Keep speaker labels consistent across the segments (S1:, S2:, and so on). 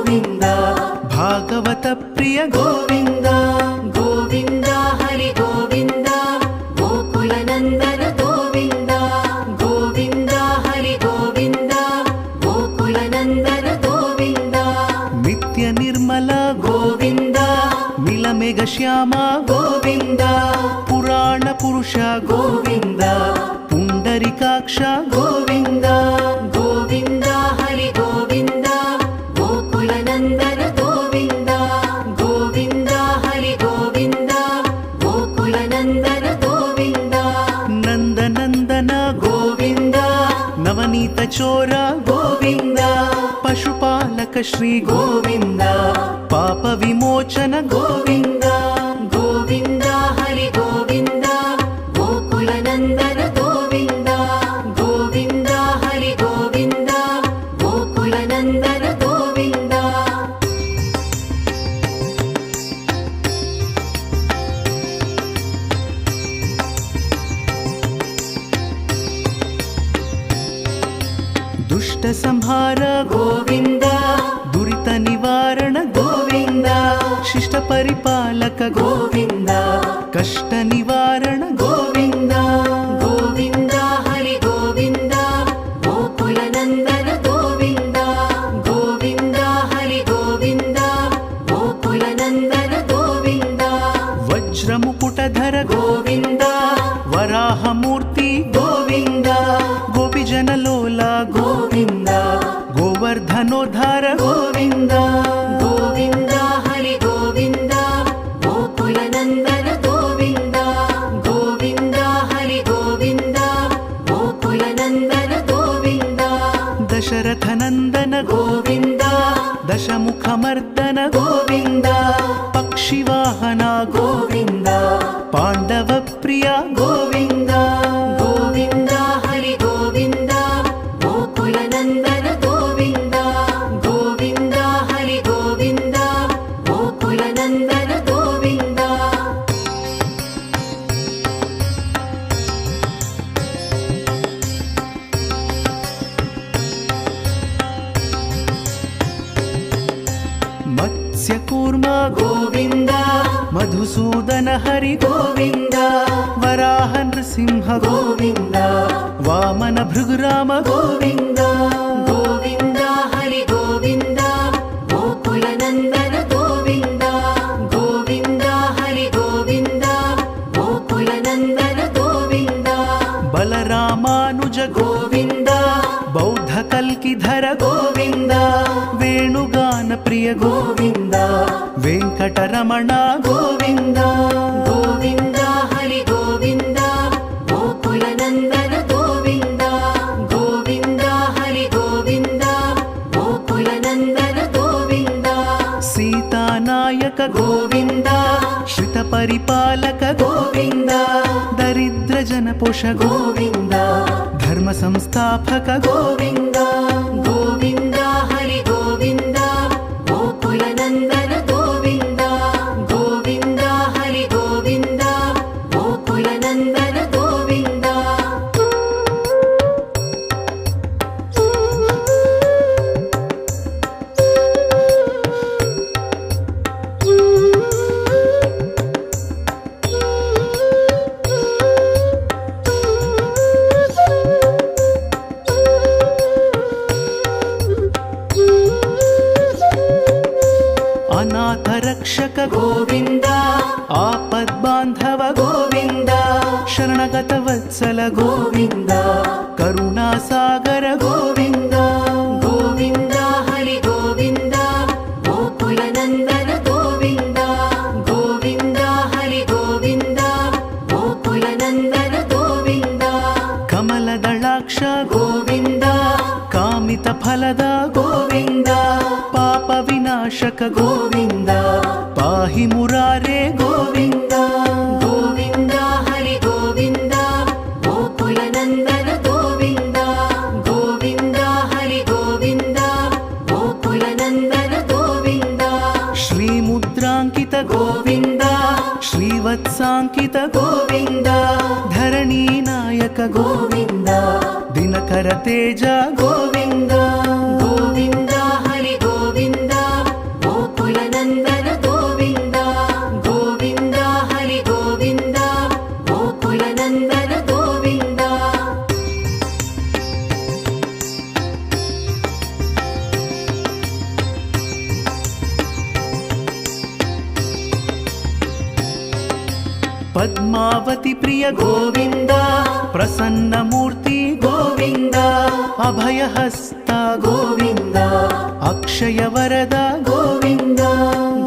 S1: गोविन्द
S2: भागवत प्रिय
S1: गोविन्द गोविन्द हरि गोविन्द गोकुलनन्दन गोविन्द गोविन्द हरि गोविन्द गोकुलनन्दन गोविन्द
S2: नित्य निर्मल
S1: गोविन्द
S2: नीलमेघ श्याम
S1: गोविन्द
S2: पुराण पुरुष
S1: गोविन्द
S2: पुण्डरीकाक्ष
S1: गोविन्द गोविन्द हरि गोविन्द गोकुलनन्दन गोविन्द गोविन्द हरि गोविन्द गोकुलनन्दन गोविन्द
S2: नन्दनन्दन
S1: गोविन्द
S2: नवनीत चोर
S1: गोविन्द
S2: पशुपालक श्री
S1: गोविन्द
S2: पाप विमोचन
S1: गोविन्द गोविन्द हरि गोविन्द गोकुलनन्दन गोविन्द गोविन्द हरि गोविन्द गोकुलनन्दन गोविन्द
S2: दुष्ट संहार
S1: गोविन्द
S2: दुरित निवारण
S1: गोविन्द
S2: शिष्ट परिपालक
S1: गोविन्द
S2: कष्ट निवारण
S1: गोविन्द गोविन्द हरि गोविन्द गोकुलनन्दन गोविन्द गोविन्द हरि गोविन्द गोकुलनन्दन गोविन्द
S2: वज्रमुकुटधर
S1: गोविन्द
S2: वराहमूर्ति
S1: गोविन्द
S2: गोपीजनलोला
S1: गोविन्द
S2: गोवर्धनोद्धार
S1: गोविन्द गोविन्द हरि गोविन्द गोकुलनन्दन गोविन्द गोविन्द हरि गोविन्द गोकुलनन्दन गोविन्द
S2: दशरथनन्दन
S1: गोविन्द
S2: दशमुखमर्दन
S1: गोविन्द
S2: पक्षिवाहन
S1: गोविन्द
S2: पाण्डव प्रिय
S1: गोविन्द गोविन्द हरि गोविन्द गोकुलनन्दन गोविन्द गोविन्द हरि गोविन्द गोकुलनन्दन गोविन्द
S2: मत्स्यकूर्म
S1: गोविन्द
S2: मधुसूदन हरि
S1: गोविन्द
S2: वराह नृसिंह
S1: गोविन्द
S2: वामन भृगुराम
S1: गोविन्द गोविन्द हरि गोविन्द गोकुलनन्दन गोविन्द गोविन्द हरि गोविन्द गोकुलनन्दन गोविन्द
S2: बलरामानुज
S1: गोविन्द
S2: बौद्ध कल्किधर
S1: गोविन्द
S2: वेणुगान प्रिय
S1: गोविन्द
S2: वेङ्कटरमण
S1: गोविन्द गोविन्द हरि गोविन्द गोकुलनन्दन गोविन्द गोविन्द हरि गोविन्द गोकुलनन्दन गोविन्द
S2: सीतानायक
S1: गोविन्द
S2: श्रित परिपालक
S1: गोविन्द
S2: दरिद्र जनपोष
S1: गोविन्द
S2: धर्म संस्थापक
S1: गोविन्द गोविन्द हरि गोविन्द गोकुलनन्दन गोविन्द गोविन्द हरि गोविन्द गोकुलनन्दन गोविन्द
S2: अनाथ रक्षक
S1: गोविन्द
S2: आपद्बान्धव
S1: गोविन्द
S2: शरणगत वत्सल
S1: गोविन्द
S2: करुणासागर
S1: गोविन्द गोविन्द हरि गोविन्द गोकुलनन्दन गोविन्द गोविन्द हरि गोविन्द गोकुलनन्दन गोविन्द
S2: कमलदलाक्ष
S1: गोविन्द
S2: कामित फलद
S1: गोविन्द
S2: पाप विनाशक
S1: गोविन्द
S2: पाहि मुरारे
S1: गोविन्द गोविन्द हरि गोविन्द गोकुलनन्दन गोविन्द गोविन्द हरि गोविन्द गोकुलनन्दन गोविन्द
S2: श्रीमुद्राङ्कित
S1: गोविन्द
S2: श्रीवत्साङ्कित
S1: गोविन्द
S2: धरणीनायक
S1: गोविन्द
S2: दिनकर तेज
S1: गोविन्द गोविन्द हरि गोविन्द
S2: पद्मावती प्रिय
S1: गोविन्द
S2: प्रसन्नमूर्ति
S1: गोविन्द
S2: अभयहस्ता
S1: गोविन्द
S2: अक्षयवरद
S1: गोविन्द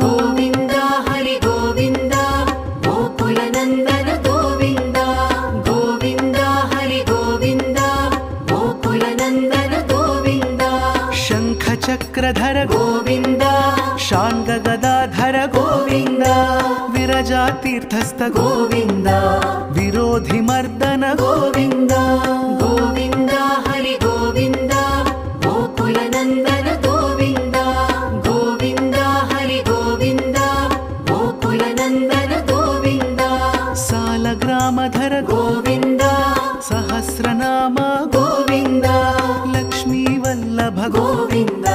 S1: गोविन्द हरि गोविन्द गोकुलनन्दन गोविन्द गोविन्द हरि गोविन्द गोकुलनन्दन गोविन्द
S2: शङ्खचक्रधर
S1: गोविन्द
S2: शाङ्गगदाधर
S1: गोविन्द
S2: विरजातीर्थस्थ
S1: गोविन्द
S2: विरोधिमर्दन
S1: गोविन्द गोविन्द हरि गोविन्द गोकुलनन्दन गोविन्द गोविन्द हरि गोविन्द गोकुलनन्दन गोविन्द
S2: सालग्रामधर
S1: गोविन्द
S2: सहस्रनाम
S1: गोविन्द
S2: लक्ष्मीवल्लभ
S1: गोविन्द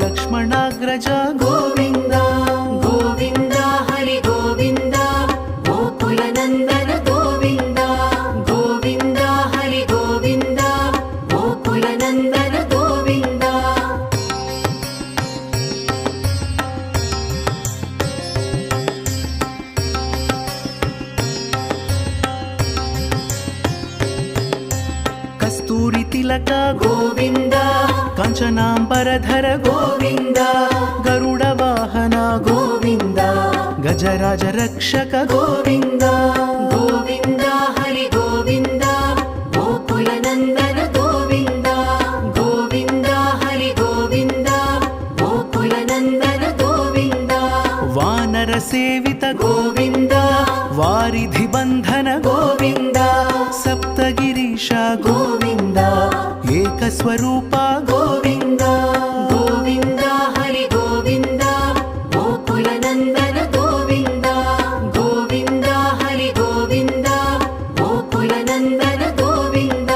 S2: लक्ष्मणाग्रज
S1: गोविन्द गोविन्द हरि गोविन्द गोकुलनन्दन गोविन्द गोविन्द हरि गोविन्द गोकुलनन्दन गोविन्द
S2: कस्तूरि तिलक
S1: गोविन्द
S2: काञ्चनाम्बरधर
S1: गोविन्द
S2: गरुडवाहन
S1: गोविन्द
S2: गजराज रक्षक
S1: गोविन्द गोविन्द हरि गोविन्द गोकुलनन्दन गोविन्द गोविन्द हरि गोविन्द गोकुलनन्दन गोविन्द
S2: वानर सेवित
S1: गोविन्द
S2: वारिधिबन्धन
S1: गोविन्द
S2: सप्तगिरीश
S1: गोविन्द
S2: एकस्वरूप
S1: गोविन्द गोविन्द हरि गोविन्द गोकुलनन्दन गोविन्द गोविन्द हरि गोविन्द गोकुलनन्दन गोविन्द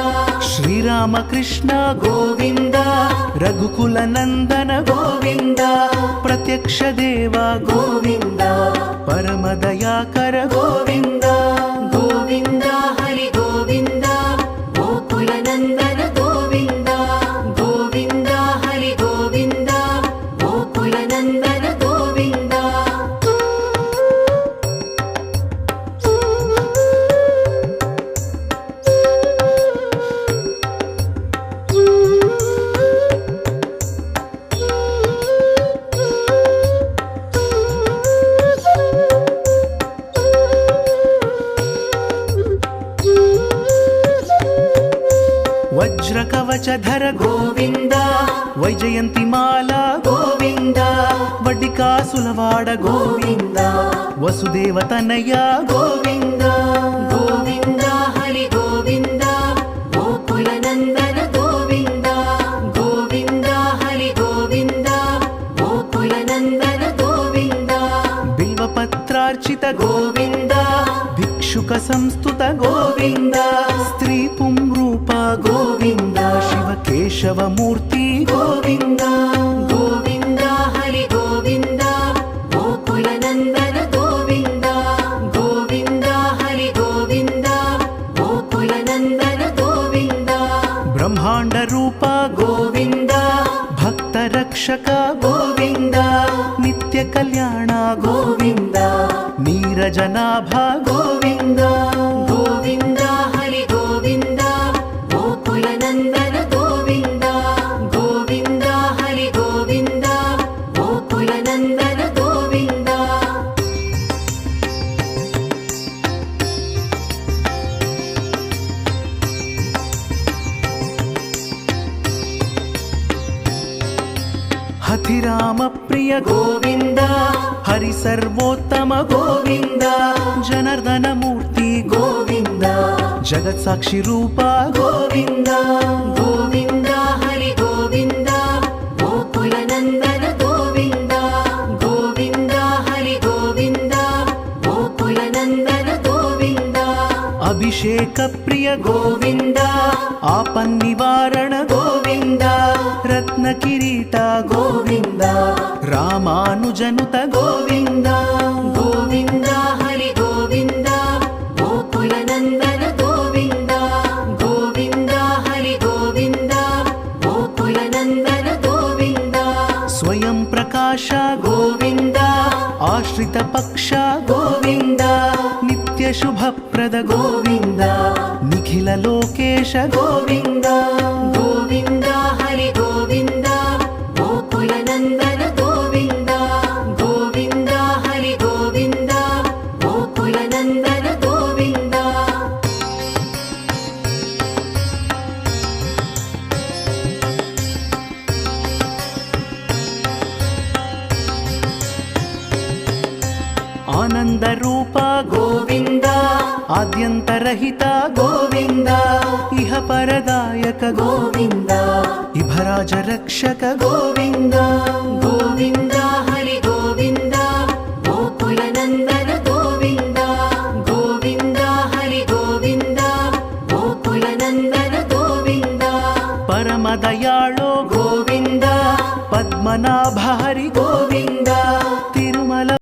S2: श्रीरामकृष्ण
S1: गोविन्द
S2: रघुकुलनन्दन
S1: गोविन्द
S2: प्रत्यक्ष देव
S1: गोविन्द
S2: परमदयाकर
S1: गोविन्द गोविन्द हरि गोविन्द गोकुलनन्दन गोविन्द गोविन्द हरि गोविन्द गोकुलनन्दन गोविन्द
S2: वज्रकवचधर
S1: गोविन्द
S2: वैजयन्तिमाला
S1: गोविन्द
S2: वड्डिकासुलवाड
S1: गोविन्द
S2: वसुदेवतनया
S1: गोविन्द गोविन्द हरि गोविन्द गोकुलनन्दन गोविन्द गोविन्द हरि गोविन्द गोकुलनन्दन गोविन्द
S2: बिल्वपत्रार्चित
S1: गोविन्द
S2: भिक्षुक संस्तुत
S1: गोविन्द
S2: स्त्री पुंरूप
S1: गोविन्द
S2: शिवकेशवमूर्ति
S1: गोविन्द गोविन्द हरि गोविन्द गोकुलनन्दन गोविन्द गोविन्द हरि गोविन्द गोकुलनन्दन गोविन्द
S2: ब्रह्माण्ड रूप
S1: गोविन्द
S2: भक्तरक्षक
S1: गोविन्द
S2: नित्य कल्याण
S1: गोविन्द
S2: नीरजनाभ
S1: गोविन्द गोविन्द हरि गोविन्द गोकुलनन्दन गोविन्द गोविन्द हरि गोविन्द गोकुलनन्दन गोविन्द
S2: हथिराम प्रिय
S1: गोविन्द
S2: हरि सर्वोत्तम
S1: गोविन्द
S2: जनार्दन मूर्ति
S1: गोविन्द
S2: जगत्साक्षि रूप
S1: गोविन्द गोविन्द हरि गोविन्द गोकुलनन्दन गोविन्द गोविन्द हरि गोविन्द गोकुलनन्दन गोविन्द
S2: अभिषेक प्रिय
S1: गोविन्द
S2: आपन्निवारण
S1: गोविन्द
S2: रत्न किरीट
S1: गोविन्द
S2: रामानुजनुत
S1: गोविन्द गोविन्द हरि गोविन्द गोकुलनन्दन गोविन्द गोविन्द हरि गोविन्द गोकुलनन्दन गोविन्द
S2: स्वयं प्रकाश
S1: गोविन्द
S2: आश्रित पक्ष
S1: गोविन्द
S2: नित्य శుభప్రద
S1: గోవింద
S2: నిఖిల లోకేశ
S1: గోవింద గోవింద హరి గోవింద గోకుల నందన గోవింద గోవింద హరి గోవింద గోకుల నందన గోవింద
S2: ఆనంద రూప
S1: గోవింద
S2: ఆద్యంతరహిత
S1: గోవింద
S2: ఇహ పరదాయక
S1: గోవింద
S2: ఇభరాజ రక్షక
S1: గోవింద గోవింద